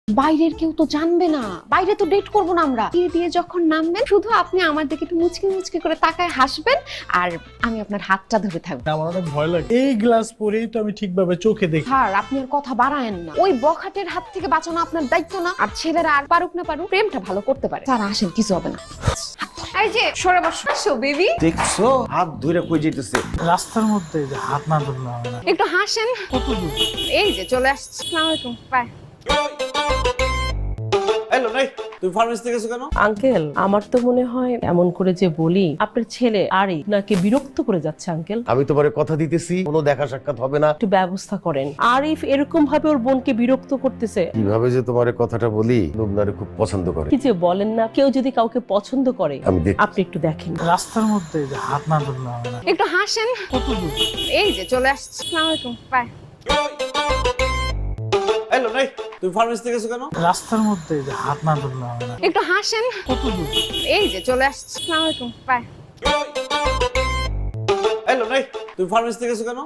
বাইরের কেউ তো জানবে না, বাইরে তো ডেট করবো না আমরা। কি দিয়ে যখন নামবেন শুধু আপনি আমার দিকে একটু মুচকি মুচকি করে তাকায় হাসবেন আর আমি আপনার হাতটা ধরে থাকবো। আমার অনেক ভয় লাগে, এই গ্লাস পরেই তো আমি ঠিকভাবে চোখে দেখি। স্যার আপনি আর কথা বাড়ায়েন না, ওই বখাটের হাত থেকে বাঁচানো আপনার দায়িত্ব না। আর ছেলেরা আর পারুক না পারুক প্রেমটা ভালো করতে পারে। স্যার আসেন, কিছু হবে না। এই যে সরে বসো, আসো বেবি। দেখছো হাত ধরে কই যাইতেছে। রাস্তার মধ্যে যে হাত না ধরলে হবে না। একটু হাসেন। কত দূর? এই যে চলে আসছি। আসসালামু আলাইকুম, বাই। হ্যালো নাই, তুমি ফার্মেসি থেকে গেছো কেন? আঙ্কেল, আমার তো মনে হয় এমন করে যে বলি আপনার ছেলে আরই নাকি বিরক্ত করে যাচ্ছে আঙ্কেল। আমি তোমারে কথা দিতেছি কোনো দেখা সাক্ষাৎ হবে না। একটু ব্যবস্থা করেন। আরিফ এরকম ভাবে ওর বোনকে বিরক্ত করতেছে। কিভাবে যে তোমারে কথাটা বলি, লুবনারে খুব পছন্দ করে। কি যে বলেন না, কেউ যদি কাউকে পছন্দ করে আমি দেখ আপনি একটু দেখেন। রাস্তার মধ্যে যে হাত না ধরলে হবে না। একটু হাসেন। কত দূর? এই যে চলে আসছি। আসসালামু আলাইকুম, বাই। হ্যালো নাই, তুমি ফার্মেসি থেকে গেছো কেন? রাস্তার মধ্যে যে হাত না ধরলে হবে না। একটু হাসেন। কত দূর? এই যে চলে আসছি। আসসালামু আলাইকুম, বাই। হ্যালো নাই, তুমি ফার্মেসি থেকে গেছো কেন?